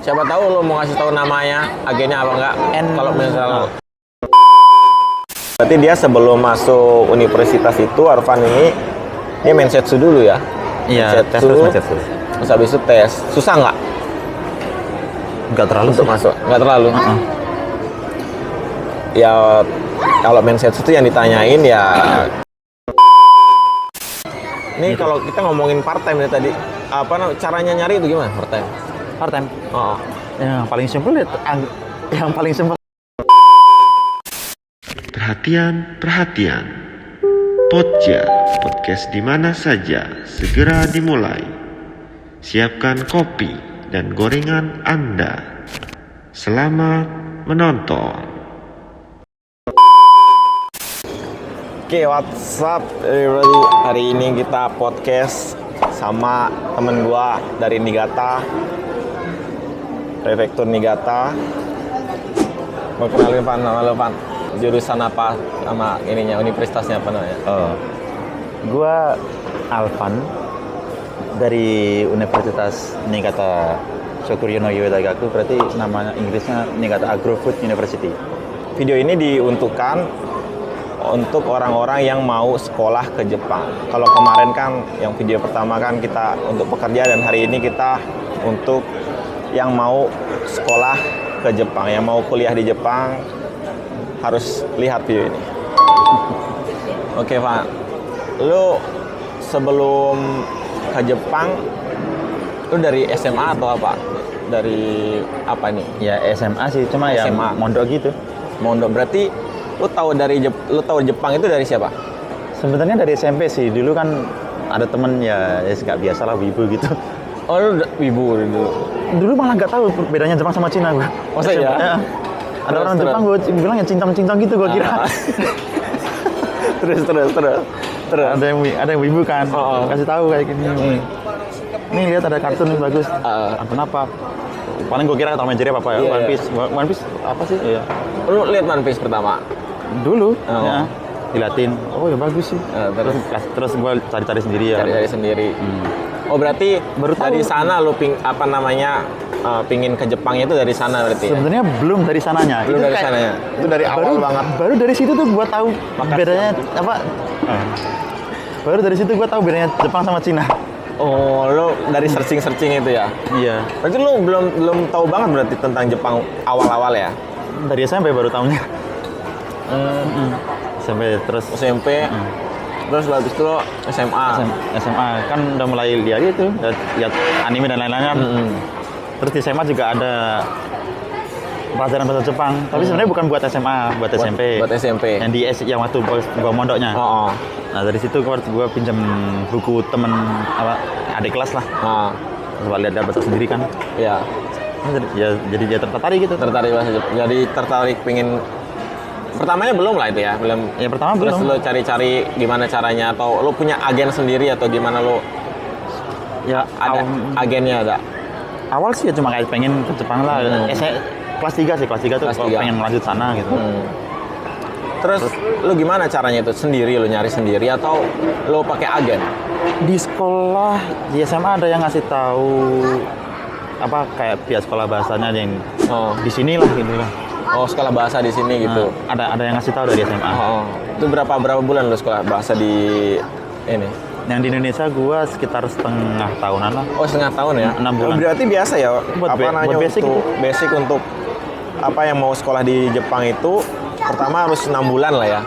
Siapa tahu lo mau ngasih tahu namanya, agennya apa enggak? Kalau misalnya berarti dia sebelum masuk universitas itu Arfan ini dia mensetsu dulu ya? Iya, tes terus mensetsu. Terus habis itu tes. Susah nggak? Nggak terlalu untuk sih. masuk? Nggak terlalu? Ya kalau mensetsu itu yang ditanyain ya. Ini gitu. Kalau kita ngomongin part time ya tadi, caranya nyari itu gimana part time? Part time. Oh. Yang paling simpel ya, yang paling simpel. Perhatian. Podja, podcast di mana saja, segera dimulai. Siapkan kopi dan gorengan Anda. Selamat menonton. Oke, what's up everybody? Hari ini kita podcast sama temen gua dari Niigata, Prefektur Niigata. Mau kenalin Pan, nama lo Pan? Jurusan apa sama ininya, universitasnya apa namanya? Gua Alvan dari Universitas Niigata Shokuryo no Yue Daigaku, berarti namanya Inggrisnya Niigata Agro-Food University. Video ini diuntukkan untuk orang-orang yang mau sekolah ke Jepang. Kalau kemarin kan yang video pertama kan kita untuk pekerja, dan hari ini kita untuk yang mau sekolah ke Jepang, yang mau kuliah di Jepang harus lihat video ini. Oke, Pak. Lu sebelum ke Jepang lu dari SMA atau apa? Dari apa nih? Ya SMA sih, cuma SMA. Ya mondok gitu. Mondok berarti lu tahu Jepang itu dari siapa? Sebenarnya dari SMP sih. Dulu kan ada temen ya nggak biasa lah, wibu gitu. Oh, lu wibu dulu? Dulu malah nggak tahu bedanya Jepang sama Cina gua. Oh iya? Ya. Ada orang Jepang gua bilang ya cincang-cincang gitu gua kira. terus. Ada yang wibu kan. Kasih tahu kayak gini. Nih lihat ada kartun bagus. Kenapa? Paling gua kira Tom and Jerry apa ya? One Piece apa sih? Iya. Lu lihat One Piece pertama? Dulu, ya. Dilatin. Oh ya bagus sih. Terus gue cari-cari sendiri ya. Cari sendiri. Oh berarti baru dari sana lu pingin ke Jepangnya itu dari sana berarti? Sebenarnya belum dari sananya. Belum dari sananya. Itu dari awal banget. Baru dari situ tuh gue tahu bedanya apa? Baru dari situ gue tahu bedanya Jepang sama Cina. Oh, lo dari searching itu ya? Iya. Berarti lo belum tahu banget berarti tentang Jepang awal-awal ya? Dari SMP baru tahunya. SMP terus SMP. Terus habis itu lo SMA kan udah mulai lihat itu, lihat anime dan lain-lain kan. Terus di SMA juga ada pelajaran bahasa Jepang, tapi sebenarnya bukan buat SMA, buat SMP. Buat SMP. Yang waktu gua mondoknya. Nah dari situ gua pinjam buku temen adik kelas lah. Coba lihat bahasa sendiri kan. Iya. Ya jadi dia tertarik gitu. Tertarik bahasa Jepang. Jadi tertarik pingin. Pertamanya belum lah itu ya, belum. Ya pertama terus belum. Lo cari-cari gimana caranya, atau lo punya agen sendiri atau gimana lo? Ya ada agennya ada. Awal sih ya cuma kayak pengen ke Jepang lah. Kelas 3 tuh pengen lanjut sana gitu. Terus lu gimana caranya itu? Sendiri, lu nyari sendiri atau lu pakai agen? Di sekolah, di SMA ada yang ngasih tahu kayak pihak sekolah bahasanya yang di sini lah gitu lah. Oh, sekolah bahasa di sini gitu. Ada yang ngasih tahu dari SMA. Itu berapa bulan lu sekolah bahasa di ini? Yang di Indonesia gua sekitar setengah tahunan lah. Oh, setengah tahun ya? 6 bulan. Berarti biasa ya? Buat basic untuk apa yang mau sekolah di Jepang itu pertama harus 6 bulan lah ya.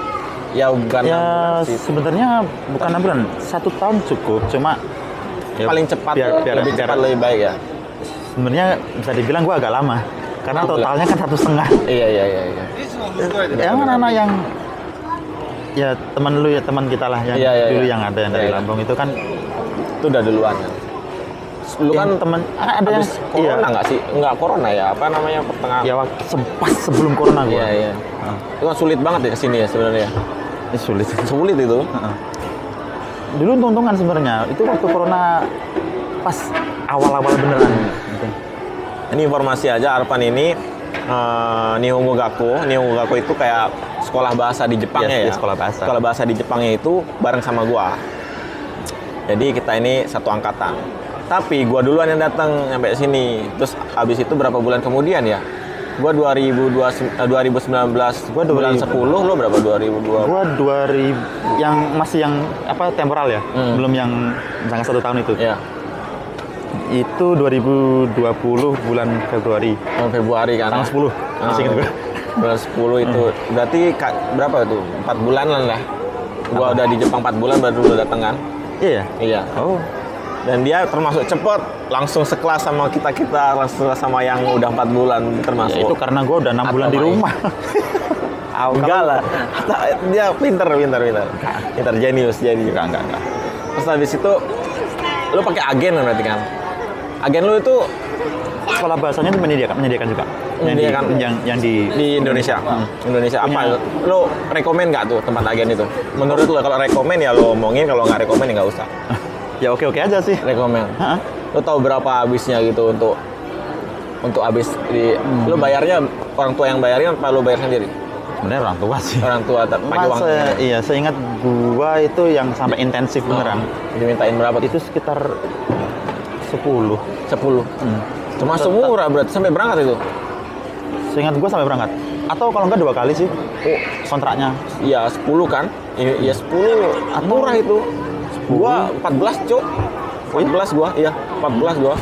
Ya bukan. Ya sebenarnya bukan 6 bulan, 1 tahun cukup. Cuma ya, paling cepat lebih cepat lebih baik ya. Sebenarnya bisa dibilang gua agak lama karena totalnya kan 1,5. Iya. Yang anak-anak yang ya teman kita lah yang dulu yang ada yang dari Lampung itu kan itu udah duluan kan. Lu kan teman ada yang corona nggak sih? Nggak corona ya, apa namanya pertengahan? Ya pas sebelum corona gua. Iya. Itu kan sulit banget ya kesini ya sebenarnya. Sulit itu. Dulu untung-untungan sebenarnya. Itu waktu corona pas awal-awal beneran. Gitu. Ini informasi aja, Arfan ini Nihongo Gaku itu kayak sekolah bahasa di Jepangnya ya. Sekolah bahasa di Jepangnya itu bareng sama gua. Jadi kita ini satu angkatan. Tapi gua duluan yang datang sampai sini. Terus abis itu berapa bulan kemudian ya? Gua 2019, Gua bulan 10, lo berapa 2002? Gua 2000 yang masih yang apa temporal ya, belum yang jangka 1 tahun itu. Ya, Itu 2020 bulan Februari. Februari kan. Tanggal 10. Masih ingat gue. Bulan 10 itu. Berarti berapa tuh? 4 bulanan lah. Gua udah di Jepang 4 bulan baru lo datang kan? Iya. Iya. Oh. Dan dia termasuk cepet, langsung sekelas sama kita, langsung sama yang udah 4 bulan termasuk. Ya, itu karena gue udah 6 bulan di Atau rumah. Enggak lah. Dia pinter, jenius. Enggak. Terus habis itu lu pakai agen kan berarti kan? Agen lu itu Sekolah bahasanya itu menyediakan juga. Menyediakan. Yang di Indonesia. Indonesia apa? Punya. Lu rekomen nggak tuh tempat agen itu? Menurut lu kalau rekomen ya lu omongin, kalau nggak rekomen ya nggak usah. Ya oke aja sih. Rekomen. Hah? Lu tahu berapa habisnya gitu untuk habis di lu bayarnya orang tua yang bayarin apa lu bayar sendiri? Sebenarnya orang tua sih. Orang tua pakai uang. Iya, seingat gua itu yang sampai intensif beneran. Dimintain berapa? Itu sekitar 10. 10. Termasuk murah berarti sampai berangkat itu. Seingat gua sampai berangkat. Atau kalau enggak 2 kali sih. Oh, Kontraknya. iya 10 kan? Iya 10 murah itu. Gua 14, Cuk. 14 gua, iya, 14 gua.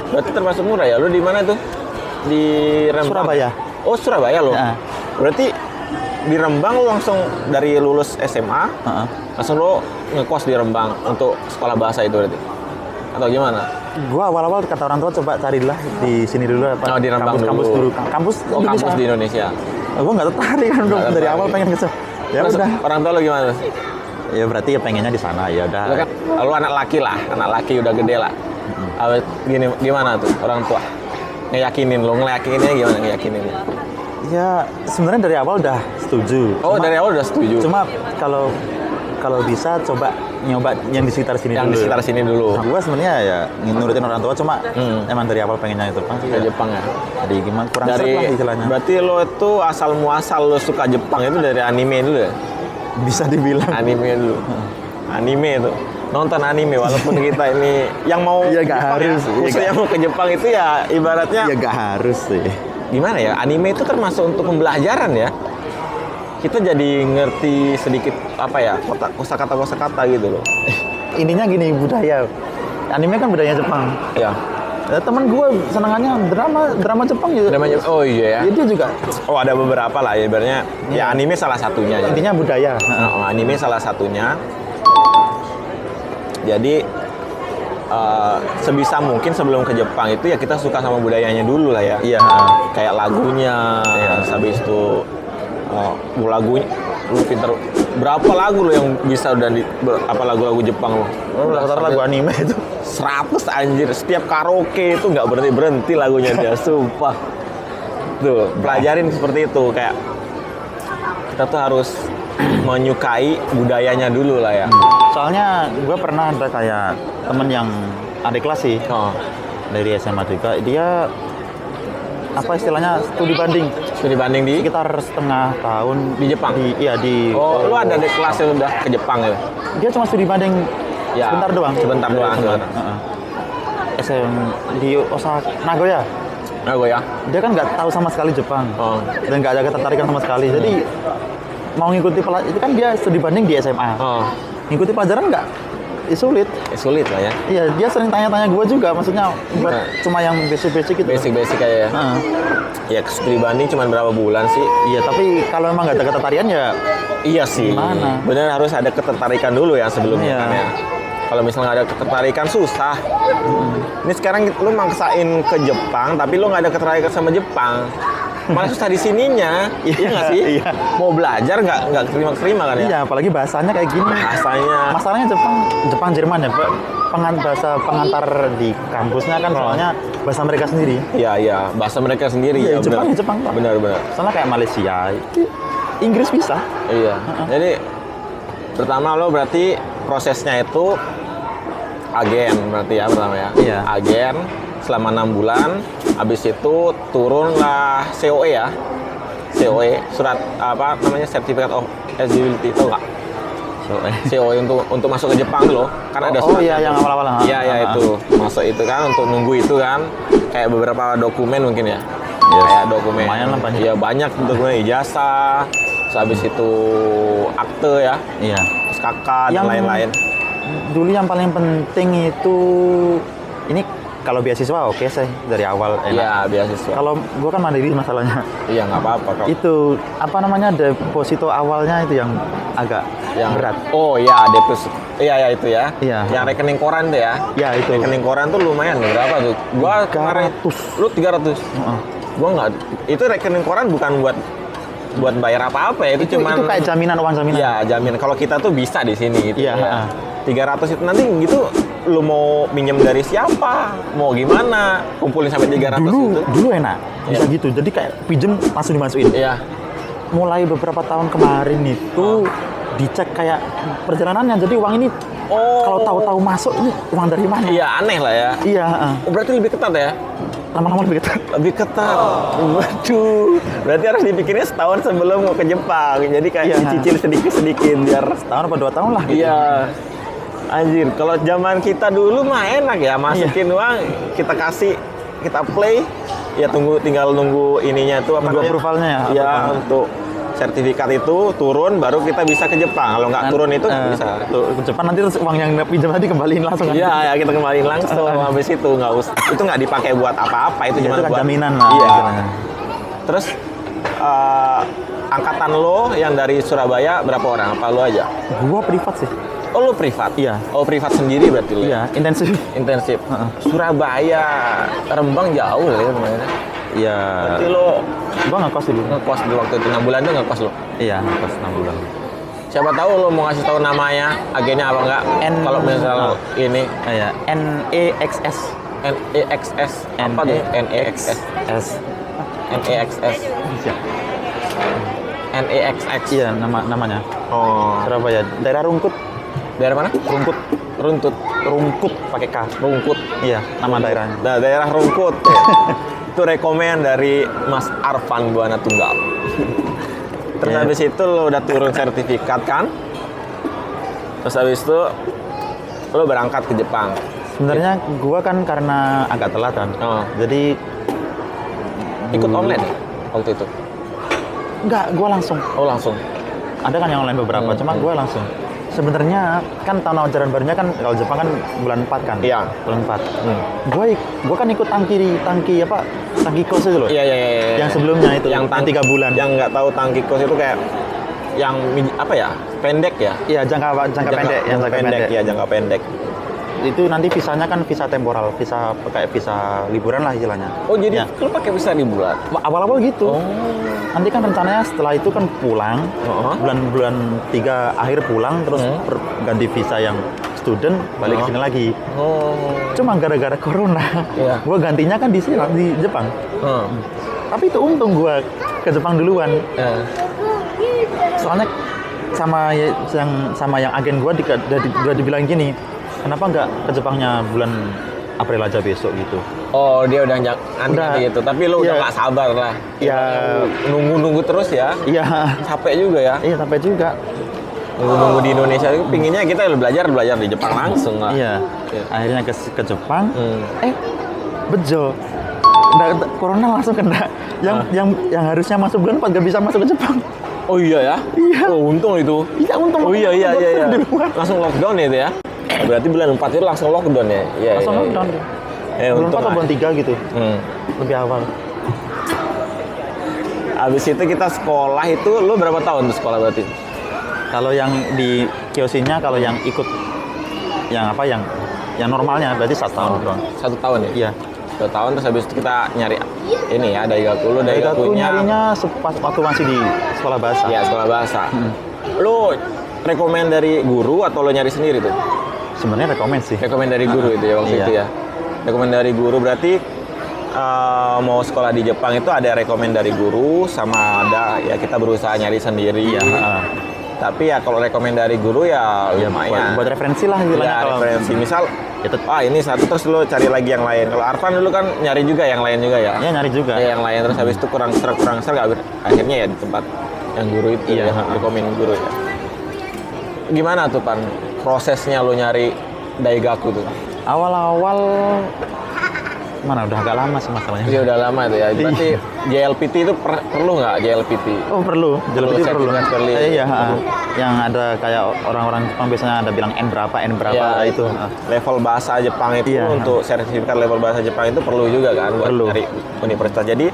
Berarti termasuk murah ya. Lu di mana tuh? Di Rembang. Surabaya. Oh, Surabaya lo. Ya. Berarti di Rembang lu langsung dari lulus SMA, Heeh. langsung lu ngekos di Rembang untuk sekolah bahasa itu berarti. Atau gimana? Gua awal-awal kata orang tua coba carilah di sini dulu apa? Oh, di Rembang kampus dulu. Kampus Oh, kampus di Indonesia. Gua nggak tertarik kan Nggak dari tertarik. awal pengen ke ya Terus udah. orang tua lu gimana? Ya berarti ya pengennya di sana ya udah. Lu kan lu anak laki lah, anak laki udah gede lah. Gini gimana tuh orang tua? Ngeyakinin lu, ngeyakininnya gimana ngeyakinin? Ya sebenarnya dari awal udah setuju. Oh, dari awal udah setuju. Cuma kalau bisa coba nyoba yang di sekitar sini Yang dulu. di sekitar sini dulu. Gua sebenarnya ya nurutin orang tua cuma emang dari awal pengennya itu Jepang sih. Ke Jepang ya. Jadi gimana kurang Dari seret lah istilahnya. berarti lo itu asal muasal lo suka Jepang itu dari anime dulu ya? Bisa dibilang. Anime dulu. Anime itu. Nonton anime walaupun kita ini yang mau Iya, ke nggak Jepang harus. ya, Iya, khususnya nggak. yang mau ke Jepang itu ya ibaratnya Ya gak harus sih. gimana ya? Anime itu termasuk untuk pembelajaran ya. Kita jadi ngerti sedikit apa ya? Kosakata gitu loh. Intinya gini, budaya. Anime kan budaya Jepang. Ya. Ya, temen gue senangannya drama Jepang juga. Namanya oh iya ya. Ya, dia juga Oh, ada beberapa lah ya ibaratnya. Ya anime salah satunya ya. intinya budaya. Nah, anime salah satunya. Jadi sebisa mungkin sebelum ke Jepang itu ya kita suka sama budayanya dulu lah ya. Iya. Kayak lagunya, habis itu lagunya. Lu pinter. Berapa lagu lo yang bisa udah apa lagu-lagu Jepang lo? Rata-rata lagu anime itu. 100 anjir. Setiap karaoke itu nggak berhenti lagunya dia, sumpah. Tuh, pelajarin seperti itu kayak kita tuh harus menyukai budayanya dulu lah ya. Soalnya gue pernah ada kayak temen yang adik kelas sih Oh, dari SMA juga. Dia apa istilahnya studi banding studi banding di sekitar setengah tahun Di Jepang? Iya di. Oh, lu ada di kelas yang udah ke Jepang ya? Dia cuma studi banding Ya, sebentar doang. sebentar doang. Heeh. SM di Osaka, Nagoya. Nah, gue ya. Dia kan nggak tahu sama sekali Jepang Oh. dan nggak ada ketertarikan sama sekali. Jadi mau ngikuti itu kan dia studi banding di SMA. Oh, Ngikuti pelajaran nggak? Sulit. sulit lah ya. Iya, dia sering tanya-tanya gue juga. Maksudnya buat Nah. cuma yang basic-basic gitu. Basic-basic kayak ya. Heeh. Ya, studi banding cuma berapa bulan sih? Iya, tapi kalau emang nggak ada ketertarikan ya Iya sih. Gimana? Bener harus ada ketertarikan dulu ya sebelumnya Iya. kan ya. Kalau misalnya nggak ada ketertarikan susah. Ini sekarang lu maksain ke Jepang, tapi lu nggak ada ketertarikan sama Jepang. Malah susah di sininya. Iya nggak sih? Iya. Mau belajar nggak terima kan ya? iya, apalagi bahasanya kayak gini. Bahasanya. Masalahnya Jepang Jerman ya, Pak. Bahasa pengantar di kampusnya kan soalnya bahasa mereka sendiri. Iya, bahasa mereka sendiri Iya, ya. Jepang benar. ya Jepang, Pak. Benar. Soalnya kayak Malaysia, Inggris bisa. Iya. Jadi pertama lo berarti prosesnya itu agen berarti ya pertama ya. Iya. Agen selama 6 bulan. Habis itu turunlah COE ya. COE surat apa namanya Certificate of Eligibility itu enggak? CO untuk masuk ke Jepang loh. Kan ada Oh suratnya iya, yang tuh. awal-awal. Iya itu masuk itu kan untuk nunggu itu kan kayak beberapa dokumen mungkin ya. Yes. Kayak dokumen. Lumayan lah banyak. Iya banyak dokumen ijazah, terus habis itu akte ya, Iya. terus kakak dan Yang- lain-lain. Dulu yang paling penting itu ini kalau beasiswa oke sih dari awal enak. Iya beasiswa. Kalau gua kan mandiri masalahnya. Iya nggak apa-apa kok. Itu apa namanya deposito awalnya itu yang agak berat. Oh iya deposito. Iya itu ya. Iya. Yang rekening koran tuh ya. Ya itu. Rekening koran tuh lumayan nih, berapa tuh? Gua kemarin 300. lu 300. Heeh. Gua nggak. Itu rekening koran bukan buat bayar apa-apa ya, itu cuman itu kayak jaminan, uang jaminan. Iya, jaminan. Kalau kita tuh bisa di sini gitu. Iya, ya. heeh. 300 itu nanti gitu lu mau minjem dari siapa? Mau gimana? Kumpulin sampai 300 itu. Dulu enak bisa Iya. gitu, jadi kayak pinjem langsung dimasukin. Iya. Mulai beberapa tahun kemarin itu dicek kayak perjalanannya, jadi uang ini Oh. kalau tahu-tahu masuk ini uang dari mana? Iya, aneh lah ya. Iya, heeh. Oh, berarti lebih ketat ya? Lama-lama lebih ketat. Lebih ketat. Waduh. Berarti harus dipikirnya setahun sebelum mau ke Jepang. Jadi kayak Iya. dicicil sedikit-sedikit biar Tahun apa 2 tahun lah gitu. iya. Anjir, kalau zaman kita dulu mah enak ya, masukin uang, kita kasih, kita play, ya tinggal nunggu ininya tuh apa Nunggu namanya? approvalnya ya, Iya, approval. untuk sertifikat itu turun baru kita bisa ke Jepang. Kalau nggak turun itu nggak bisa. Tuh, ke Jepang nanti terus uang yang pinjam tadi kembaliin langsung kan? Iya, ya kita kembaliin langsung habis itu nggak usah. Itu nggak dipakai buat apa-apa, itu Iya, cuma itu kan buat jaminan lah. Iya. istilahnya. Terus angkatan lo yang dari Surabaya berapa orang? Apa lo aja? Gua privat sih. Oh lo privat? Iya. Oh privat sendiri berarti lo? Iya, intensif. Intensif. Heeh. Surabaya, Rembang jauh lah ya lumayan. Iya. Berarti lo Gua ngekos dulu. ngekos di waktu itu 6 bulan tuh ngekos lo. Iya, ngekos 6 bulan. Siapa tahu lo mau ngasih tahu namanya, agennya apa enggak? Kalau misalnya ini Iya, NEXS. NEXS apa tuh? NEXS. S. NEXS. NEXX. Iya, namanya. Oh. Surabaya. Daerah Rungkut. Daerah mana? Rungkut. Runtut. Rungkut pakai K. Rungkut. Iya, nama daerahnya. Nah, daerah Rungkut. Itu rekomen dari Mas Arfan Buana Tunggal. Terus Iya. habis itu lo udah turun sertifikat kan? Terus habis itu lo berangkat ke Jepang. Sebenarnya gua kan karena agak telat kan. Oh. Jadi Ikut online ya waktu itu? enggak, gua langsung. Oh langsung? Ada kan yang online beberapa, cuma gua langsung. Sebenarnya kan tahun ajaran barunya kan kalau Jepang kan bulan 4 kan? Iya. Bulan 4. Gua kan ikut tangki apa? Tangki kos itu loh. Iya. Yang sebelumnya itu, yang yang 3 bulan. Yang nggak tahu tangki kos itu kayak yang apa ya? Pendek ya? Iya, jangka pendek, yang jangka pendek. Ya jangka pendek. Itu nanti visanya kan visa temporal, visa kayak visa liburan lah istilahnya. Oh jadi Ya. lo pakai visa liburan? Awal-awal gitu. Oh. Nanti kan rencananya setelah itu kan pulang, bulan 3 akhir pulang, terus ganti visa yang student, balik ke sini lagi. Oh. Cuma gara-gara corona, Iya. gua gantinya kan di sini, di Jepang. Hmm. Tapi itu untung gua ke Jepang duluan. Soalnya sama yang agen gua udah dibilang gini, kenapa nggak ke Jepangnya bulan April aja besok gitu. Oh dia udah Udah. gitu, tapi lo udah Iya. nggak sabar lah. Iya. Nunggu terus ya. Iya, Capek juga ya. iya sampai juga. Nunggu di Indonesia itu pinginnya kita belajar di Jepang langsung lah. Iya. Iya. Akhirnya ke Jepang. Hmm. Bejo. Corona langsung kena. Yang harusnya masuk bulan 4 gak bisa masuk ke Jepang. Oh iya ya? Iya. Oh untung itu. Iya, untung. Oh iya. Di luar. Langsung lockdown ya itu ya? Berarti bulan 4 itu langsung lockdown ya? Iya. Langsung iya, lockdown. iya. Bulan 4 untung atau lah. bulan 3 gitu. Lebih awal. Abis itu kita sekolah itu, lo berapa tahun tuh sekolah berarti? Kalau yang di kiosinya, kalau yang ikut yang normalnya berarti 1 tahun doang. 1 tahun ya? Iya. 1 tahun terus habis itu kita nyari ini ya, Daigaku. Lo Dari aku Daigakunya nyarinya pas waktu masih di sekolah bahasa. ya sekolah bahasa. Lo rekomen dari guru atau lo nyari sendiri tuh? Sebenarnya rekomen sih. Rekomen dari guru itu ya waktu Iya. itu ya. Rekomen dari guru berarti mau sekolah di Jepang itu ada rekomen dari guru sama ada ya kita berusaha nyari sendiri. Iya. Tapi ya kalau rekomen dari guru ya Ya, lumayan. buat referensi lah istilahnya. Ya, kalau referensi. Misal, itu ini satu terus lo cari lagi yang lain. Kalau Arfan dulu kan nyari juga yang lain juga ya. ya nyari juga. Ya, yang lain terus habis itu kurang serak akhirnya ya di tempat yang guru itu Iya. ya, rekomen guru ya. gimana tuh Pan prosesnya lo nyari Daigaku tuh? Awal-awal mana udah agak lama sih masalahnya. Iya udah lama itu ya. Berarti JLPT itu perlu nggak JLPT? Oh perlu, JLPT perlu. sertifikat Perli. Iya, yang ada kayak orang-orang Jepang biasanya ada bilang N berapa Ya, itu. Level bahasa Jepang itu Iya. untuk sertifikat level bahasa Jepang itu perlu juga kan buat Perlu. nyari universitas. Jadi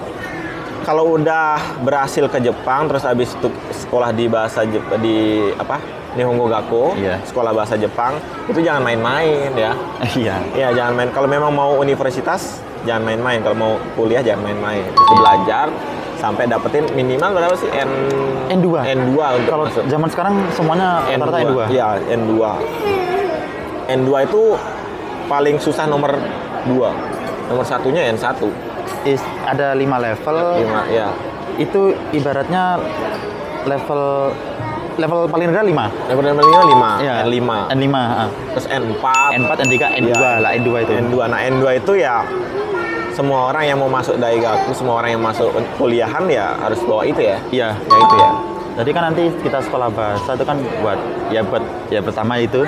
kalau udah berhasil ke Jepang terus habis itu sekolah di bahasa di apa? Nihongo Gakko, Iya. sekolah bahasa Jepang, itu jangan main-main ya. Iya. Iya, jangan main. Kalau memang mau universitas, jangan main-main. Kalau mau kuliah, jangan main-main. Itu belajar sampai dapetin minimal berapa sih? N2. N2 untuk Kalau masuk. zaman sekarang semuanya rata-rata N2. Iya, N2. N2 itu paling susah nomor 2. Nomor satunya N1. Ada 5 level. 5, ya. Itu ibaratnya level paling rendah 5. Level 5, Iya. N5. N5, Terus N4. N4, N3, N2 Iya. lah, N2 itu. N2. Nah, N2 itu ya semua orang yang mau masuk Daigaku, semua orang yang masuk kuliahan ya harus bawa itu ya. Iya. Ya itu ya. Jadi kan nanti kita sekolah bahasa itu kan buat pertama itu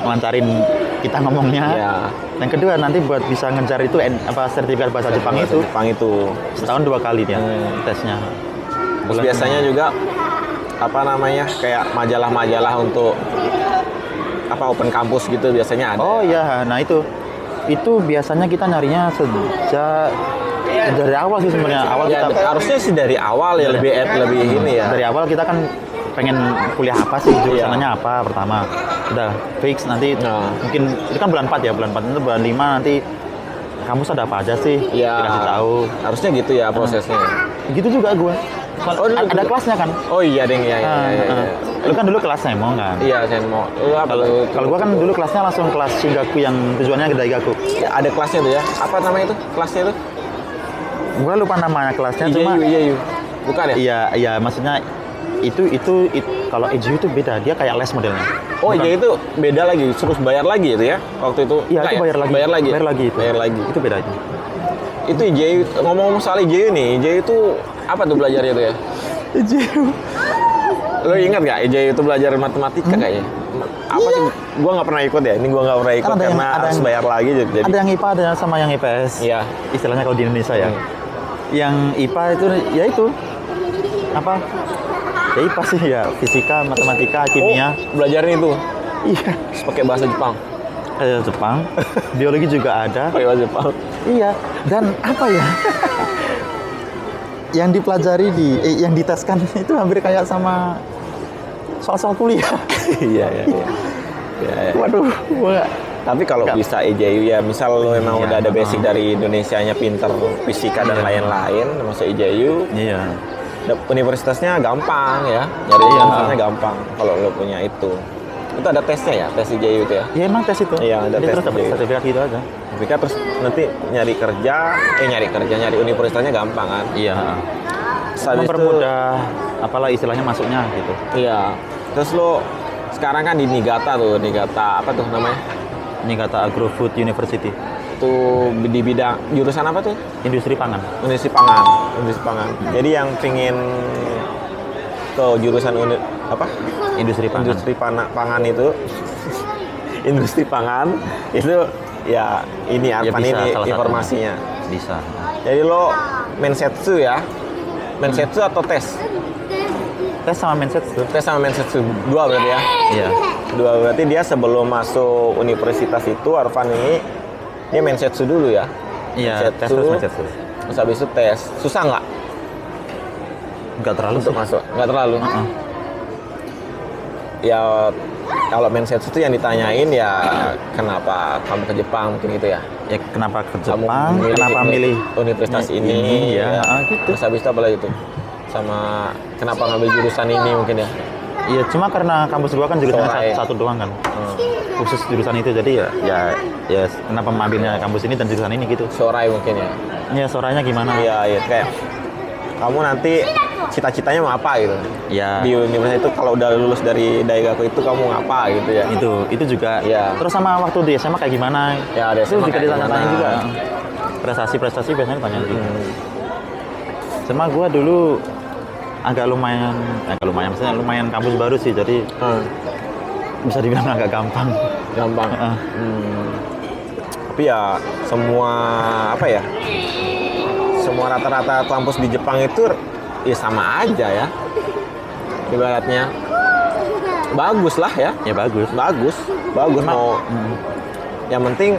melancarin kita ngomongnya. Iya. Yang kedua nanti buat bisa ngejar itu sertifikat bahasa Jepang Bahasa itu Jepang itu. setahun 2 kali dia tesnya. Terus biasanya juga apa namanya kayak majalah-majalah untuk apa open campus gitu biasanya ada. Oh iya, nah itu biasanya kita nyarinya sejak dari awal sih sebenarnya. Awal Ya, kita harusnya sih dari awal ya lebih ini ya. dari awal kita kan pengen kuliah apa sih, jurusannya apa pertama. Udah fix nanti Nah. mungkin itu kan bulan 4 ya, bulan 4 itu bulan 5 nanti kamu ada apa aja sih, Ya, dikasih tahu. harusnya gitu ya prosesnya. Gitu juga gua. Oh, dulu Ada gitu. kelasnya kan? Oh iya deng ya. Lu kan dulu kelas Nemo kan? Iya, Senmo. Lu apa tuh? Kalau gua kan dulu kelasnya langsung kelas Shigaku yang tujuannya ke Daigaku. Ya, ada kelasnya tuh ya. Apa namanya itu? Kelasnya itu? Gua lupa namanya kelasnya cuma IJU. Bukan ya? iya maksudnya itu kalau EJU itu beda, dia kayak les modelnya. Oh, Bukan- IJU itu beda lagi, terus bayar lagi itu ya? Waktu itu. Iya, Enggak itu ya? bayar lagi. Bayar lagi. Bayar lagi itu. Bayar lagi. Itu beda itu. Itu IJU, ngomong-ngomong soal IJU nih, IJU itu apa tuh belajarnya itu ya? EJU. Lo ingat nggak IJU itu belajar matematika kayaknya? Apa sih? Gua nggak pernah ikut ya. Ini gua nggak pernah ikut Kan ada yang- karena ada harus yang- bayar lagi jadi. Ada yang IPA, ada yang sama yang IPS. Iya. Istilahnya kalau di Indonesia ya. Yang IPA itu ya itu apa? Ya IPA sih ya, fisika, matematika, kimia. Oh, belajarnya itu Iya. terus pakai bahasa Jepang. Jepang. Biologi juga ada. Pakai bahasa Jepang. Iya. Dan apa ya? Yang dipelajari yang diteskan itu hampir kayak sama soal-soal kuliah. Iya, iya, iya. Ya, ya. Waduh, gua Tapi kalau Nggak. bisa IJU ya, misal lo memang Iya, udah ada basic dari Indonesianya pinter fisika dan lain-lain, masuk IJU, iya. universitasnya gampang ya, nyari Iya. universitasnya gampang kalau lo punya itu. Itu ada tesnya ya, tes IJU itu ya. Ya emang tes itu. Iya, ada Jadi tes terus dapat gitu. sertifikat gitu aja. Tapi terus nanti nyari universitasnya gampang kan. Iya. Terus habis itu- Mempermudah apalah istilahnya masuknya gitu. Iya. Terus lo sekarang kan di Niigata apa tuh namanya? Ini kata Agrofood University, Tuh di bidang jurusan apa tuh? industri pangan. Industri pangan. Jadi yang pingin ke jurusan Industri pangan. pangan itu industri pangan itu ya ini Ya, apa bisa, ini salah informasinya. Bisa. Jadi lo mensetsu ya. Mensetsu atau tes? Tes sama mindset tuh. Tes sama mensetsu. Dua berarti ya. Iya. Dua berarti dia sebelum masuk universitas itu Arfan ini dia mensetsu dulu ya. Iya, tes terus mindset tuh. Terus habis itu tes. Susah nggak Enggak terlalu untuk sih. masuk? Nggak terlalu. Heeh. Ya kalau mensetsu itu yang ditanyain ya kenapa kamu ke Jepang mungkin gitu ya. Ya kenapa ke Kamu Jepang? Kenapa milih universitas ini? ya, gitu. Terus habis itu apa lagi tuh? Sama kenapa ngambil jurusan ini mungkin ya? Iya, cuma karena kampus gua kan jurusannya Sorai. satu doang kan. Khusus jurusan itu jadi ya kenapa mengambilnya kampus ini dan jurusan ini gitu. Sorai mungkin ya. Ya soranya gimana? Iya, iya kayak kamu nanti cita-citanya mau apa gitu. Ya Di universitas itu kalau udah lulus dari Daigaku itu kamu ngapa gitu ya. itu juga. Iya. Terus sama waktu di SMA kayak gimana? Ya, ada Itu SMA juga kayak ditanya-tanya gimana. juga. Prestasi biasanya ditanya juga. Hmm. Sama gua dulu agak lumayan maksudnya lumayan kampus baru sih, jadi Hmm. bisa dibilang agak gampang. Gampang. Heeh. Tapi ya semua apa ya? Semua rata-rata kampus di Jepang itu ya sama aja ya. Ibaratnya bagus lah ya. Ya bagus. Bagus mau. Yang penting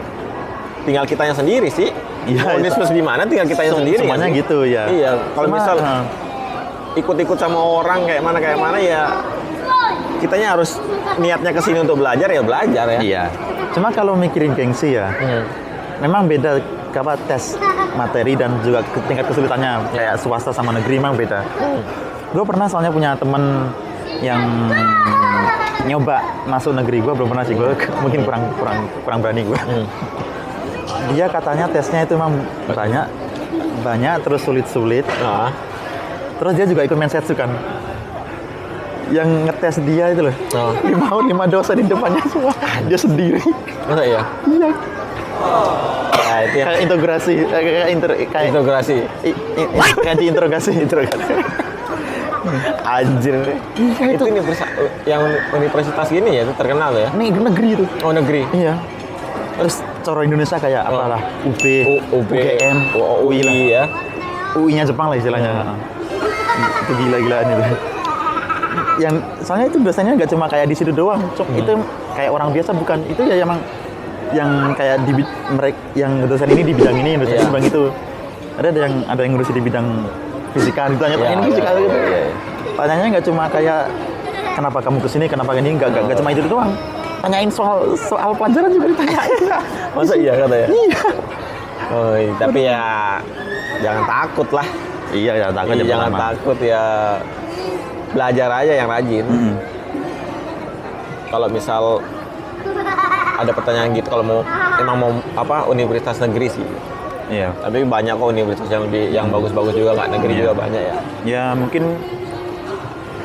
tinggal kitanya sendiri sih. Iya, Mau itu. diskusi di mana tinggal kitanya sendiri. Semuanya ya sih? gitu ya. Iya. Kalau Cuma, misal ikut-ikut sama orang kayak mana ya kitanya harus niatnya ke sini untuk belajar ya belajar ya. iya. Cuma kalau mikirin gengsi ya, memang beda apa tes materi dan juga tingkat kesulitannya kayak swasta sama negeri memang beda. Gue pernah soalnya punya temen yang nyoba masuk negeri, gue belum pernah sih, gue mungkin kurang berani gue. Dia katanya tesnya itu memang banyak terus sulit. Nah, Terus dia juga ikut mensetsu kan. Yang ngetes dia itu loh. Oh. 5 dosen di depannya semua. Dia sendiri. masa ya? Iya. Nah, itu ya. Kayak integrasi, kayak Integrasi. kayak diinterogasi. Anjir. Itu yang universitas gini ya itu terkenal ya. Ini negeri itu. Oh negeri. Iya. Terus cara Indonesia kayak apalah UB, UB, UGM, UI lah. ya. UI-nya Jepang lah istilahnya. Itu gila-gilaan itu. Yang soalnya itu biasanya nggak cuma kayak di situ doang, itu kayak orang biasa bukan. Itu ya emang yang kayak di mereka yang dosen ini di bidang ini, dosen ini bidang itu. Ada yang ngurusin di bidang fisika, ditanya ini fisika gitu. Tanyanya nggak cuma kayak kenapa kamu kesini, kenapa ini, nggak cuma itu doang. Tanyain soal pelajaran juga ditanyain. Masa iya kata ya? Iya. Oh, tapi ya jangan takut lah. Iya, Jangan takut ya. Belajar aja yang rajin. Kalau misal ada pertanyaan gitu, kalau emang mau apa universitas negeri sih. Iya. Tapi banyak kok universitas yang bagus-bagus juga, nggak negeri juga banyak ya. Ya mungkin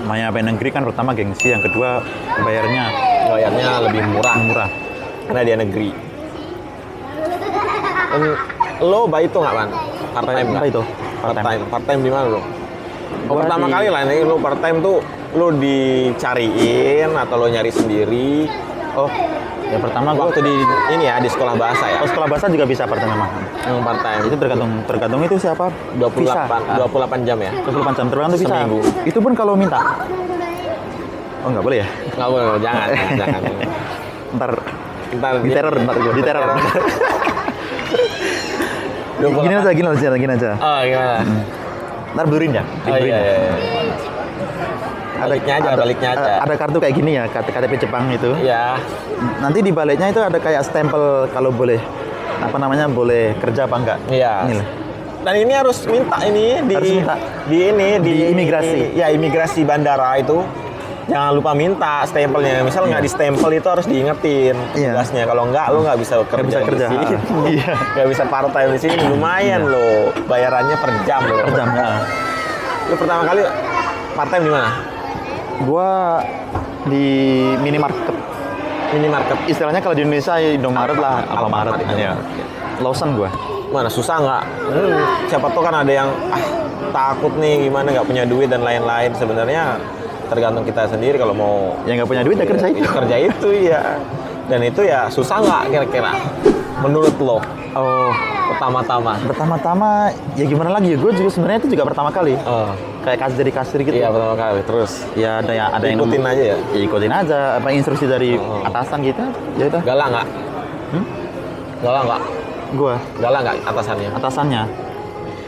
Maya negeri kan pertama gengsi, yang kedua bayarnya Lebih murah karena dia negeri. Lo bayi itu nggak man? Part time nggak? Apa itu? Part time di mana lo? Gua Pertama kali lah ini lo part time tuh lo dicariin atau lo nyari sendiri? Oh, ya pertama gua Waktu di ini ya di sekolah bahasa ya. Oh, sekolah bahasa juga bisa part time mah. Part time Itu tergantung itu siapa? 28 jam ya. 28 jam tergantung bisa. Seminggu. Itu pun kalau minta. Oh, nggak boleh ya? Nggak boleh, jangan. Ntar Ntar di teror, di teror. Gini aja. Oh gimana? Ntar blurin ya. Oh iya. Baliknya aja. Ada kartu kayak gini ya, KTP Jepang itu. Ya. Nanti di baliknya itu ada kayak stempel kalau boleh boleh kerja apa enggak. Iya. Ini lah. Dan ini harus minta di imigrasi. Ya imigrasi bandara itu. Jangan lupa minta stempelnya. Misal nggak di stempel itu harus diingetin tugasnya. Kalau nggak lo nggak bisa kerja. Di sini. Iya. Nggak bisa part time di sini. Lumayan lo. Bayarannya per jam lo. Per jam ya. Lo pertama kali part time di mana? Gua di minimarket. Istilahnya kalau di Indonesia ya Indomaret lah, Alfamart. Iya. Lawson gua. Mana susah nggak? Siapa tahu kan ada yang takut nih gimana nggak punya duit dan lain-lain. Sebenarnya tergantung kita sendiri kalau mau Yang nggak punya duit ya kerja itu. Kerja itu ya. Dan itu ya susah nggak kira-kira? Menurut lo? Oh, Pertama-tama ya gimana lagi ya? Gue juga sebenarnya itu juga pertama kali. Kayak jadi kasir gitu. Iya pertama kali. Terus? Ya ada yang ikutin aja ya? Ya ikutin aja. Apa instruksi dari atasan gitu? Ya udah. Galak nggak? Galak nggak? Gua. Galak nggak atasannya?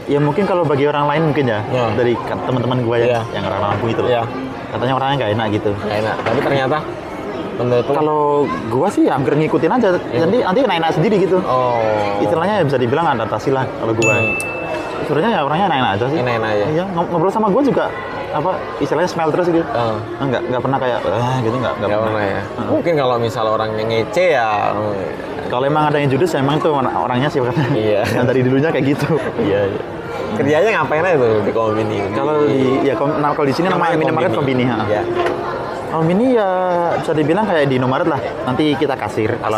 Ya mungkin kalau bagi orang lain mungkin ya. Dari teman-teman gue yang orang Lampung itu. Iya. Katanya orangnya nggak enak gitu. Nggak enak. Tapi ternyata menurut lo? Kalau gua sih hampir ngikutin aja. Nanti enak sendiri gitu. Oh. Istilahnya ya bisa dibilang adaptasi lah kalau gua. Sebenarnya ya orangnya enak aja sih. Enak aja. Iya, ngobrol sama gua juga istilahnya smile terus gitu. Nggak pernah kayak gitu nggak pernah ya. Mungkin kalau misal orang yang ngece ya. Kalau emang ada yang judes ya emang tuh orangnya sih katanya. Iya. Yang dari dulunya kayak gitu. Iya. Kerjanya ngapain aja tuh di Kombini? Kalau di sini namanya minimarket Kombini. Iya. Kombini ya bisa dibilang kayak di Indomaret lah. Nanti kita kasir kalau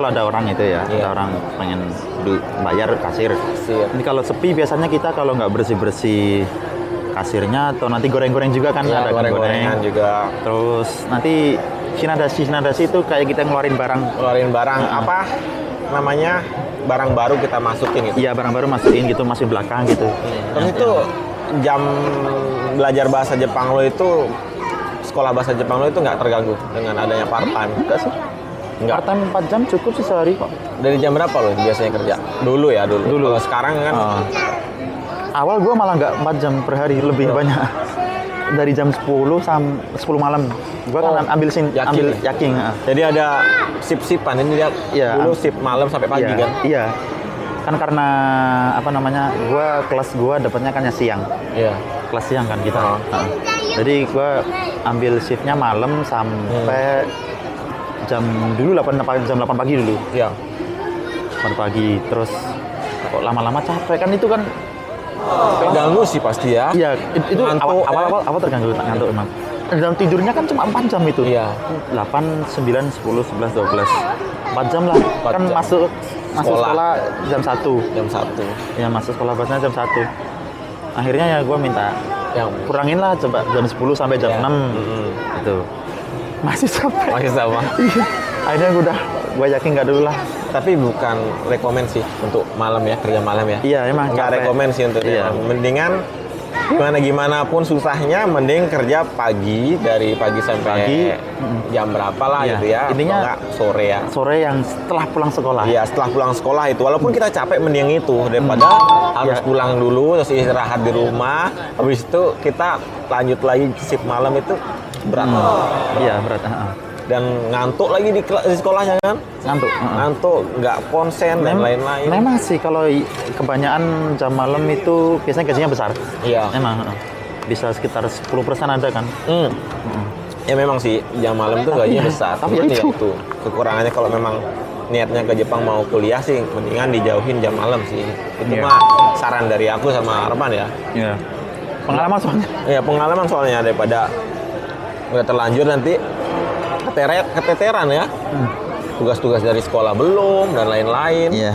ada orang itu ya. Ada orang pengen bayar kasir. Ini kalau sepi biasanya kita kalau nggak bersih kasirnya atau nanti goreng-goreng juga kan ada goreng-gorengan juga. Terus nanti Shinadashi itu kayak kita ngeluarin barang apa namanya, barang baru kita masukin gitu. iya barang baru masukin gitu, masukin belakang gitu. Terus itu jam belajar bahasa Jepang lo itu, sekolah bahasa Jepang lo itu nggak terganggu dengan adanya part time? Enggak sih. Enggak. Part time 4 jam cukup sih sehari kok. Dari jam berapa lo biasanya kerja? Dulu. Kalau sekarang kan Awal gua malah nggak 4 jam per hari, lebih banyak. Dari jam 10 sampai 10 malam. Gua kan ambil yaking. jadi ada sip-sipan ini dia Iya, dulu sip malam sampai pagi Iya, kan? Iya. Kan karena apa namanya? Kelas gua dapatnya kan siang. Iya. Kelas siang kan kita. Jadi gua ambil shiftnya malam sampai jam 8 pagi dulu. Iya. 8 pagi terus kok lama-lama capek kan itu kan. Terganggu sih pasti ya. Iya, itu Ngantuk, awal terganggu ngantuk emang. Dalam tidurnya kan cuma 4 jam itu. Iya. 8, 9, 10, 11, 12. 4 jam lah. 4 Kan jam. masuk sekolah jam 1. Jam 1. Ya masuk sekolah bahasanya jam 1. Akhirnya ya gue minta Yang kurangin lah coba jam 10 sampai jam 6. Itu. Masih sampai. masih sama. Iya. Akhirnya gue yakin nggak dulu lah. Tapi bukan rekomen sih untuk malam ya, kerja malam ya. Iya emang Nggak capek. rekomen sih untuk Iya. Mendingan gimana pun susahnya, mending kerja pagi, dari pagi sampai jam berapa lah Iya. gitu ya. Intinya Atau nggak sore ya. Sore yang setelah pulang sekolah. Iya, setelah pulang sekolah itu, walaupun kita capek mending itu daripada harus Iya. pulang dulu terus istirahat di rumah, habis itu kita lanjut lagi shift malam itu berat. Iya berat. Dan ngantuk lagi di sekolahnya kan, Ngantuk. ngantuk, nggak konsen dan lain-lain. Memang sih kalau kebanyakan jam malam itu biasanya gajinya besar. Iya. Memang bisa sekitar 10% ada kan. Ya memang sih jam malam tuh gajinya besar. tapi Cuman ya itu. itu kekurangannya kalau memang niatnya ke Jepang mau kuliah sih, mendingan dijauhin jam malam sih. Itu Iya. mah saran dari aku sama Arman ya. Iya. Pengalaman soalnya. Ya pengalaman soalnya, daripada udah terlanjur nanti keteteran ya. Tugas-tugas dari sekolah belum dan lain-lain. Iya.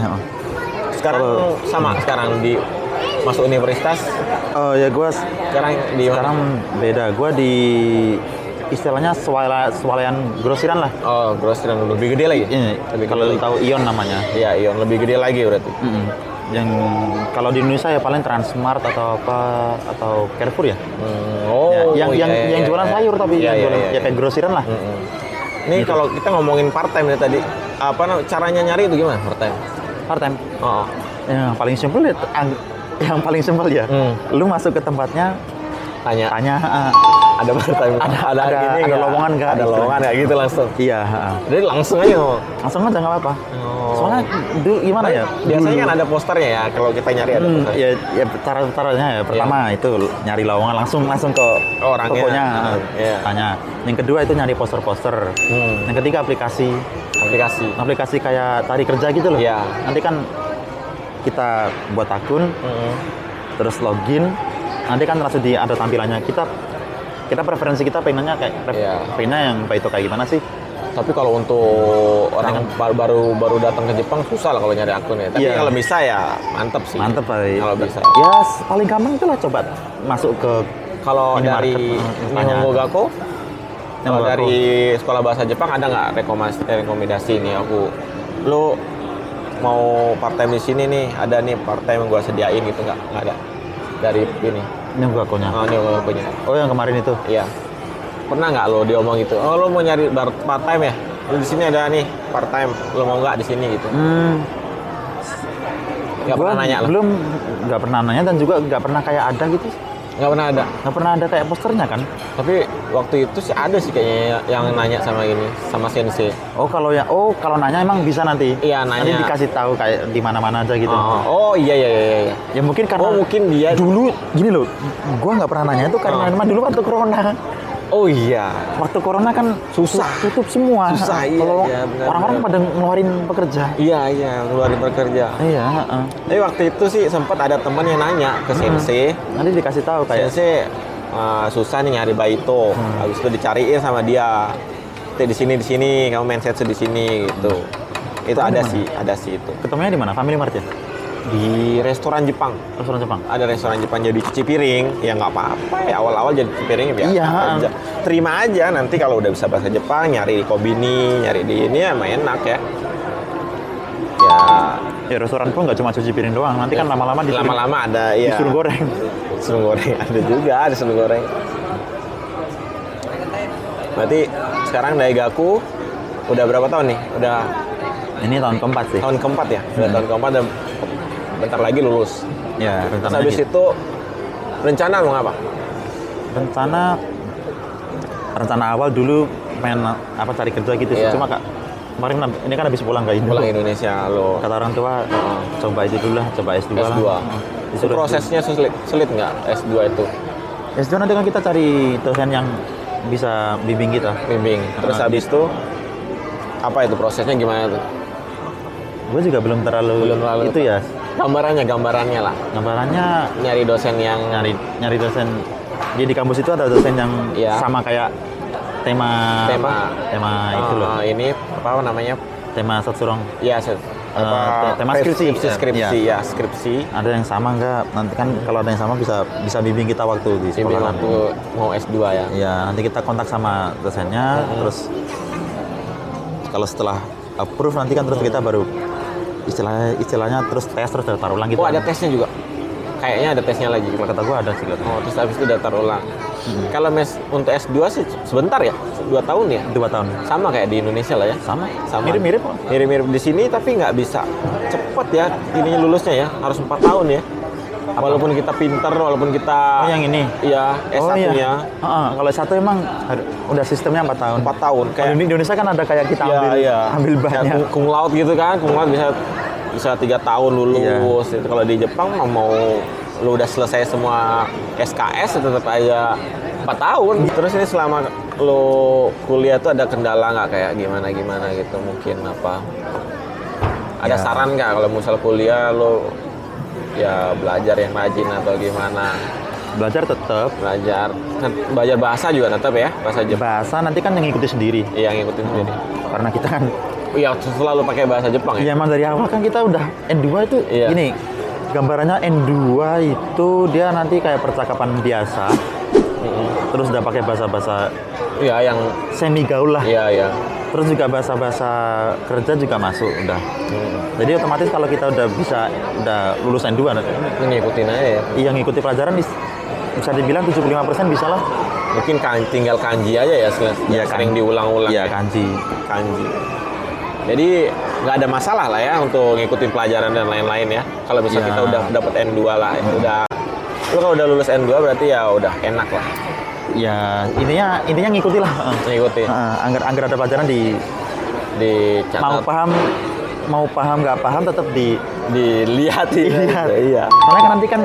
Sekarang sama sekarang di masuk universitas. Oh ya gue Sekarang di mana? sekarang beda. Gue di istilahnya swalayan grosiran lah. Oh, grosiran lebih gede lagi. Ini Lebih kalau gede tahu Ion namanya. Iya, Ion lebih gede lagi berarti. Yang kalau di Indonesia ya paling Transmart atau apa atau Carrefour ya. Oh, yang jualan sayur tapi Iya, yang jualan iya. ya kayak grosiran lah. Ini kalau kita ngomongin part time ya tadi, caranya nyari itu gimana part time? Part time. Oh, Yang paling simpel ya yang paling simpel ya. Lu masuk ke tempatnya tanya tanya ada part time, ada ada lowongan nggak? Ada lowongan nggak gitu langsung. iya, Jadi langsung aja ngomong. langsung aja nggak apa-apa. Oh. Soalnya dulu gimana ya? Biasanya kan ada posternya ya kalau kita nyari ada posternya. Ya caranya ya pertama itu nyari lowongan langsung ke Orangnya. tokonya Iya. tanya. Yang kedua itu nyari poster-poster. Yang ketiga aplikasi kayak cari kerja gitu loh. Iya. Nanti kan kita buat akun, terus login, nanti kan langsung ada tampilannya. Kita preferensi kita pengennya Iya. pengennya yang itu kayak gimana sih? Tapi kalau untuk orang baru datang ke Jepang susah lah kalau nyari akun ya. Tapi Iya. kalau bisa ya mantep sih. Mantep kali. Kalau bisa. Ya paling gampang itulah coba masuk ke Kalau minimarket, dari tanya. Nihongo Gakko, kalau Gakko. dari sekolah bahasa Jepang ada nggak rekomendasi nih aku? Lu mau part time di sini nih, ada nih part time yang gua sediain gitu nggak? Nggak ada. Dari ini. Ini Gakko-nya. Nihongo Gakko-nya. Oh yang kemarin itu. Iya. Pernah nggak lo diomong gitu? Oh lo mau nyari part time ya? Lu di sini ada nih part time. Lo mau nggak di sini gitu? Nggak Gua pernah nanya lah. Belum, nggak pernah nanya dan juga nggak pernah kayak ada gitu. Nggak pernah ada. Nggak pernah ada kayak posternya kan? Tapi waktu itu sih ada sih kayaknya yang nanya sama ini, sama sensei. Kalau nanya emang bisa nanti. Iya, nanya. Nanti dikasih tahu kayak di mana-mana aja gitu. Oh iya. Ya mungkin karena mungkin dia dulu gini loh. Gua nggak pernah nanya itu karena memang dulu waktu corona. Oh iya. Waktu corona kan Susah. tutup semua. Susah, iya, Kalau iya, benar, orang-orang benar. pada ngeluarin pekerja. Iya, keluar bekerja. Iya, Tapi waktu itu sih sempat ada teman yang nanya ke sensei. Nanti dikasih tahu kayak Sensei susah nih nyari baito. Habis itu dicariin sama dia. Di sini, kamu main setsu di sini gitu. Itu ada sih itu. ketemunya di mana? Family Mart ya? di restoran Jepang. Restoran Jepang. Ada restoran Jepang jadi cuci piring, ya nggak apa-apa ya, awal-awal jadi cuci piring biasa Iya. aja. Terima aja, nanti kalau udah bisa bahasa Jepang, nyari di Kobini, nyari di ini ya emang enak ya. Ya, Ya restoran pun nggak cuma cuci piring doang, nanti kan lama-lama lama-lama ada ya. disuruh goreng. Disuruh goreng, ada juga, ada disuruh goreng. Berarti sekarang Daigaku udah berapa tahun nih? Udah Ini tahun keempat sih. tahun keempat ya? Udah tahun keempat dan bentar lagi lulus. Ya Terus rencana habis itu rencana mau ngapa? rencana awal dulu pengen cari kerja gitu sih. Iya. Cuma Kak, kemarin ini kan habis pulang ke Indo. Pulang Indonesia lo. Kata orang tua, coba itu dulu lah, coba S2 S2. lah. Itu prosesnya sulit nggak S2 itu? S2 nanti kan kita cari dosen yang bisa bimbing kita. Bimbing. Terus habis itu apa itu prosesnya gimana tuh? Gue juga belum terlalu itu ya. Gambarannya lah. Gambarannya Nyari dosen yang nyari dosen. Di kampus itu ada dosen yang Iya. sama kayak tema itu loh. Ini apa namanya? Tema Satsurong. Ya, tema skripsi. Skripsi ya, skripsi. Ada yang sama enggak? Nanti kan kalau ada yang sama bisa bimbing kita waktu di Bimbing sekolah. waktu mau S2 ya. Ya, nanti kita kontak sama dosennya, terus kalau setelah approve nanti kan terus kita baru istilahnya terus tes terus daftar ulang gitu. Oh, ada tesnya juga. Kayaknya ada tesnya lagi. Kalau kata gua ada sih. Oh, terus habis itu daftar ulang. Kalau untuk S2 sih sebentar ya, 2 tahun ya. 2 tahun. Sama kayak di Indonesia lah ya. Sama. Sama. Mirip-mirip kok. Mirip-mirip di sini tapi nggak bisa cepet ya ininya lulusnya ya, harus 4 tahun ya. Walaupun kita pinter, walaupun kita Oh, yang ini. Iya, S1-nya iya. Kalau S1 emang udah sistemnya 4 tahun. 4 tahun. Kayak di Indonesia kan ada kayak kita ambil banyak. Kayak cum laude gitu kan, cum laude bisa 3 tahun lulus. Itu kalau di Jepang mau lu udah selesai semua SKS tetap aja 4 tahun. Terus ini selama lu kuliah tuh ada kendala nggak kayak gimana gitu mungkin apa? Ada Ya. saran nggak kalau misal kuliah lu ya belajar yang rajin atau gimana? Belajar tetap. Belajar bahasa juga tetap ya, bahasa Jepang. Bahasa nanti kan yang ngikuti sendiri. Iya, ngikutin sendiri. Karena kita kan Iya, selalu pakai bahasa Jepang ya. ya emang dari awal kan kita udah N2 itu Iya. gini. Gambarannya N2 itu dia nanti kayak percakapan biasa. Terus udah pakai bahasa-bahasa Iya, yang semi gaul lah. iya. Terus juga bahasa-bahasa kerja juga masuk udah. Jadi otomatis kalau kita udah lulus N2 nanti Ngikutin aja ya. yang ngikuti pelajaran bisa dibilang 75% bisa lah. Mungkin tinggal kanji aja ya, sering diulang-ulang. Iya, kanji. Jadi nggak ada masalah lah ya untuk ngikutin pelajaran dan lain-lain ya. Kalau misalnya Iya. kita udah dapat N2 lah, lu kalau udah lulus N2 berarti ya udah enak lah Ya, intinya ngikuti lah. ngikutin. Anggar ada pelajaran Dicatat, mau paham nggak paham tetap dilihat ya. dilihat. Iya. Karena kan nanti kan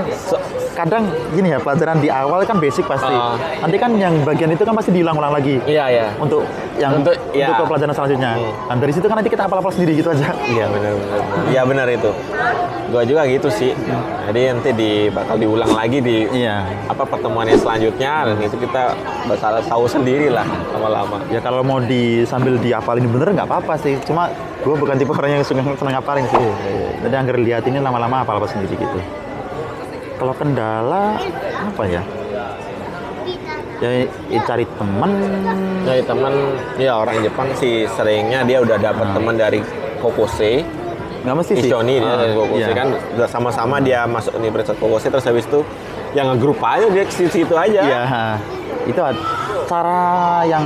kadang gini ya, pelajaran di awal kan basic pasti. Nanti kan yang bagian itu kan pasti diulang-ulang lagi. Iya. Untuk ke pelajaran selanjutnya. Dan dari situ kan nanti kita hafal sendiri gitu aja. Iya benar. Iya benar itu. Gua juga gitu sih. Jadi nanti bakal diulang lagi di Iya. pertemuannya selanjutnya dan itu kita bakal tahu sendiri lah lama-lama. Ya kalau mau sambil dihafalin bener nggak apa-apa sih. Cuma gue bukan tipe orang yang seneng ngapalin sih. Jadi anggar lihat ini lama-lama hafal sendiri gitu. Kalau kendala apa ya? Ya cari teman. Dari teman, ya orang Jepang sih seringnya dia udah dapat teman dari Kokose. Nggak mesti sih. Ishoni dia dari Kokose iya. kan udah sama-sama dia masuk Universitas Kokose terus habis itu yang ngegrup aja dia ke situ aja. Iya. Itu cara yang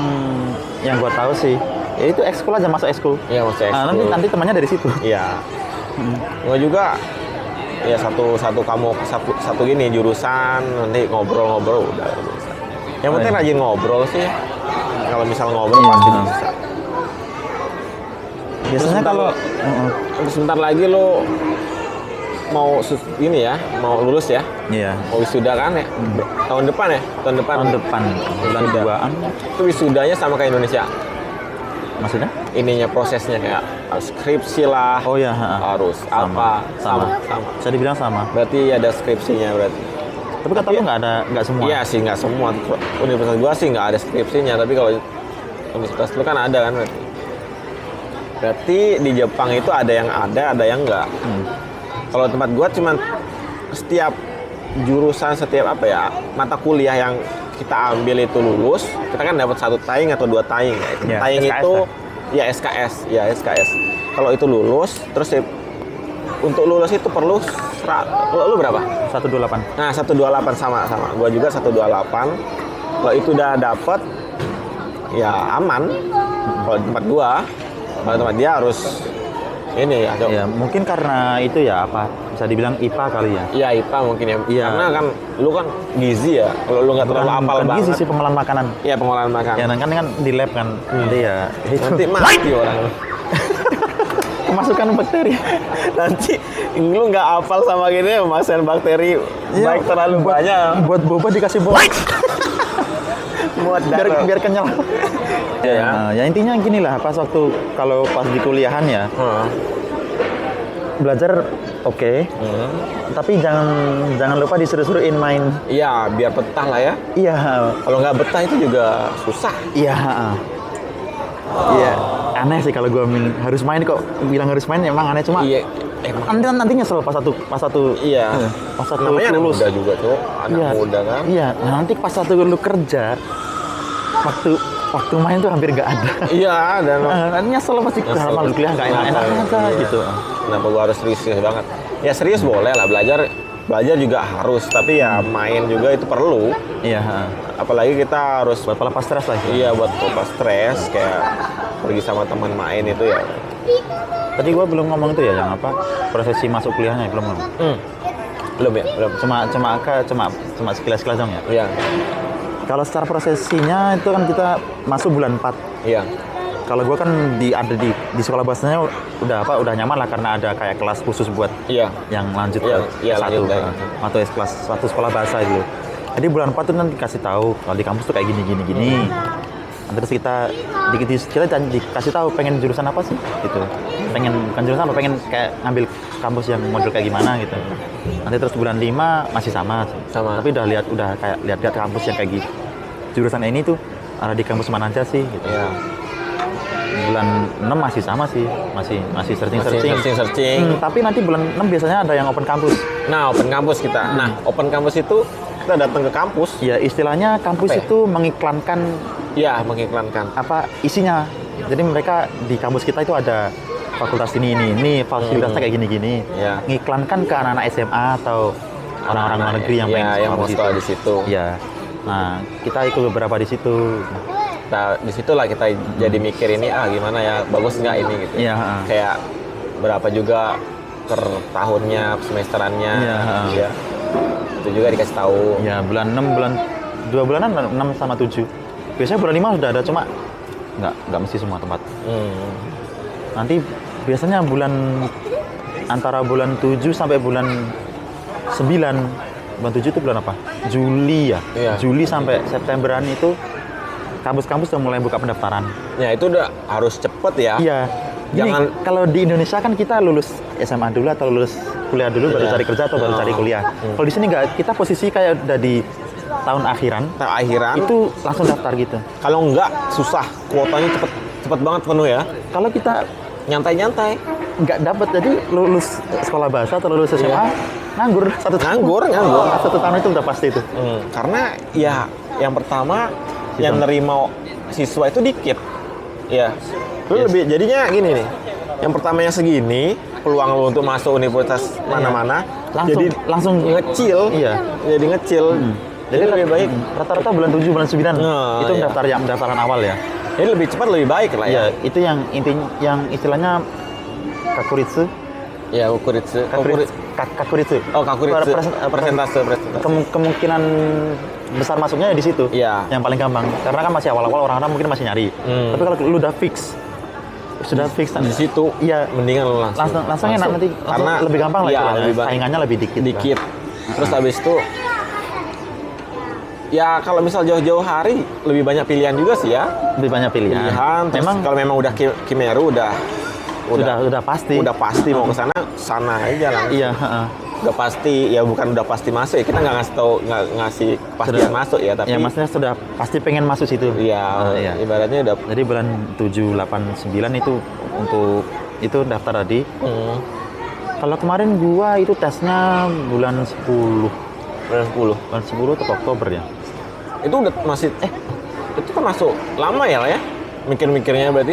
gue tahu sih. Ya itu ekskul aja, masuk ekskul. Iya, masuk ekskul. Nanti temannya dari situ. Iya. Gua juga ya satu gini jurusan nanti ngobrol-ngobrol udah bisa. Yang penting rajin ngobrol sih. Kalau misal ngobrol pasti bisa. Biasanya kalau sebentar lagi lo mau mau lulus ya, iya. mau wisuda kan ya, tahun depan ya, tahun depan bulan 2-an. itu wisudanya sama kayak Indonesia, Maksudnya? ininya prosesnya kayak skripsi lah, Oh ya, harus sama. Bisa dibilang sama. berarti ada skripsinya berarti. Tapi kata lu nggak semua. Iya sih, nggak semua. Universitas gua sih nggak ada skripsinya, tapi kalau universitas lu kan ada kan berarti di Jepang itu ada yang nggak. Kalau tempat gua cuman setiap jurusan, setiap apa ya, mata kuliah yang kita ambil itu lulus, kita kan dapat 1 taing atau 2 taing. Ya, Taing SKS itu kan? ya SKS. Kalau itu lulus, terus untuk lulus itu perlu lu berapa? 128. Nah, 128 sama. Gua juga 128. Kalau itu udah dapet, ya aman. Kalau tempat gua, kalau tempat dia harus ini ya, Cok. Ya, mungkin karena itu ya apa? Bisa dibilang IPA kali ya. Iya, IPA mungkin ya. Iya. Karena kan lu kan gizi ya. Kalau lu nggak terlalu apal bukan banget. gizi sih, pengolahan makanan. Iya, pengolahan makan. Ya, kan di lab kan. Nanti ya itu. Nanti mati orang. Kemasukan bakteri. Nanti lu nggak apal sama gini, masukin bakteri baik terlalu banyak. Buat boba dikasih boba. Muat biar kenyal. Ya. Ya intinya gini lah, pas di kuliahan ya, belajar oke. Tapi jangan lupa disuruh-suruhin main. Iya, biar betah lah ya. Iya. Kalau nggak betah itu juga susah. Iya. Iya. Aneh sih kalau gue harus main kok. Bilang harus main emang aneh, cuma Iya. nanti nyesel pas satu Iya. pas satu Namanya anak lulus. muda juga tuh, anak Iya. muda kan. Iya. Nah, nanti pas satu lu kerja, waktu main tuh hampir nggak ada. Iya, dan Nanti nyesel pasti Nyesel. malu kuliah nggak enak-enak aja Iya. gitu. Kenapa gua harus serius banget? Ya serius boleh lah, belajar juga harus, tapi ya main juga itu perlu. Iya. Apalagi kita harus Buat pelepas stres lah. iya buat lepas stres, kayak pergi sama teman main itu ya. Tadi gua belum ngomong itu ya, yang apa prosesi masuk kuliahnya belum ngomong. Belum ya, belum. Cuma sekilas-sekilas dong ya. Iya, Kalau secara prosesinya itu kan kita masuk bulan 4. iya, Kalau gua kan ada di sekolah bahasanya udah nyaman lah, karena ada kayak kelas khusus buat iya. yang lanjut Iya, ke iya, S1 lanjut dari. atau kelas satu sekolah bahasa gitu. Jadi bulan 4 tuh nanti dikasih tahu kalau di kampus tuh kayak gini. Terus kita dikasih tahu pengen jurusan apa sih gitu. Bukan jurusan apa, pengen kayak ngambil kampus yang model kayak gimana gitu. Nanti terus bulan 5 masih sama. Tapi udah kayak lihat kampus yang kayak gitu. Jurusan ini tuh ada di kampus mana aja sih gitu. Iya. Bulan 6 masih sama sih, masih searching. Tapi nanti bulan 6 biasanya ada yang open kampus. Nah, open kampus kita. Nah, open kampus itu kita datang ke kampus. Ya istilahnya kampus Apa ya? itu mengiklankan Iya, mengiklankan. apa isinya. Jadi mereka di kampus kita itu ada fakultas ini, fasilitasnya kayak gini. Iya. Ngiklankan ke anak-anak SMA atau orang-orang luar negeri yang pengen yang mau sekolah di situ. Iya. Nah, kita ikut beberapa di situ. Nah, disitulah kita jadi mikir ini gimana ya, bagus nggak ini gitu. Iya, Kayak berapa juga per tahunnya, semesterannya. Iya. Itu juga dikasih tahu. Ya, bulan 2 bulanan 6 sama 7. Biasanya bulan 5 sudah ada, cuma nggak mesti semua tempat. Nanti biasanya antara bulan 7 sampai bulan 9. Bulan 7 itu bulan apa? Juli ya? Iya. Juli sampai Septemberan itu kampus-kampus udah mulai buka pendaftaran. Ya itu udah harus cepet ya. Iya. Gini, Jangan kalau di Indonesia kan kita lulus SMA dulu atau lulus kuliah dulu baru Iya. cari kerja atau baru cari kuliah. Kalau di sini nggak, kita posisi kayak udah di tahun akhiran. akhiran. Itu langsung daftar gitu. Kalau enggak susah, kuotanya cepet banget penuh ya. Kalau kita Nyantai-nyantai. nggak dapat, jadi lulus sekolah bahasa atau lulus SMA nganggur satu tahun. Nganggur. Satu tahun itu udah pasti itu. Karena ya yang pertama yang nerima siswa itu dikit. Ya. Lu lebih jadinya gini nih. Yang pertamanya segini, peluang lu untuk masuk universitas mana-mana Langsung ngecil. Iya. Jadi ngecil. Jadi lebih baik Rata-rata bulan 7, bulan 9 itu iya. pendaftaran awal ya. Jadi lebih cepat lebih baik lah ya. Iya, itu yang istilahnya kakuritsu. Ya, Kakuritsu. Kakuritsu. Oh, Kakuritsu. Persentase. Kemungkinan besar masuknya di situ. Iya. Yang paling gampang. Karena kan masih awal-awal orang-orang mungkin masih nyari. Tapi kalau lu udah sudah fix Di situ iya, mendingan lu langsung enak nanti karena lebih gampang lah iya, istilahnya. lebih Saingannya lebih dikit. Terus habis itu ya kalau misal jauh-jauh hari lebih banyak pilihan juga sih ya. Lebih banyak pilihan. Terus Memang kalau memang udah Kimeru udah pasti. Udah pasti mau ke sana aja langsung. Iya, Udah pasti ya, bukan udah pasti masuk ya. Kita nggak ngasih kepastian masuk ya, tapi ya maksudnya sudah pasti pengen masuk situ. iya, Iya. ibaratnya udah Jadi bulan 7, 8, 9 itu untuk itu daftar tadi. Kalau kemarin gua itu tesnya bulan 10. Bulan 10. Bulan 10 atau Oktober ya. Itu udah masih itu termasuk lama ya lah ya? Mikir-mikirnya berarti?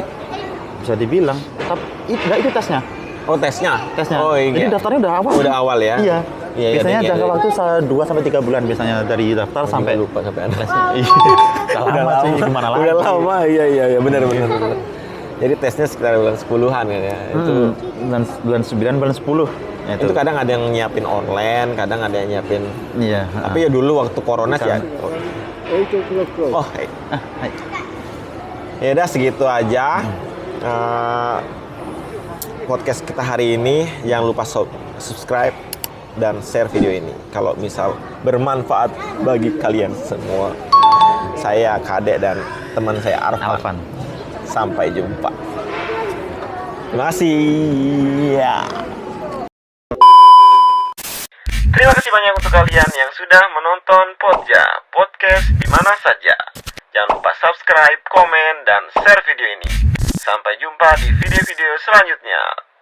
Bisa dibilang. Tapi itu tesnya. Oh, tesnya. Oh, iya. Jadi daftarnya udah awal. Udah awal ya? Iya. Iya, Biasanya iya, jangka iya. waktu 2 sampai 3 bulan biasanya dari daftar sampai lupa sampai aneh. Iya. Udah lama sih, gimana lagi? Udah lama, iya benar. Jadi tesnya sekitar bulan 10-an kan ya. Itu bulan 9, bulan 10. Ya, itu kadang ada yang nyiapin online, kadang ada yang nyiapin. Iya. Tapi ya dulu waktu corona sih ya. Oh, hai. ya udah segitu aja. Podcast kita hari ini, jangan lupa subscribe dan share video ini kalau misal bermanfaat bagi kalian semua. Saya Kadek dan teman saya Arfan. Sampai jumpa. Terima kasih. Ya. Terima kasih banyak untuk kalian yang sudah menonton podcast di mana saja. Jangan lupa subscribe, komen, dan share video ini. Sampai jumpa di video-video selanjutnya.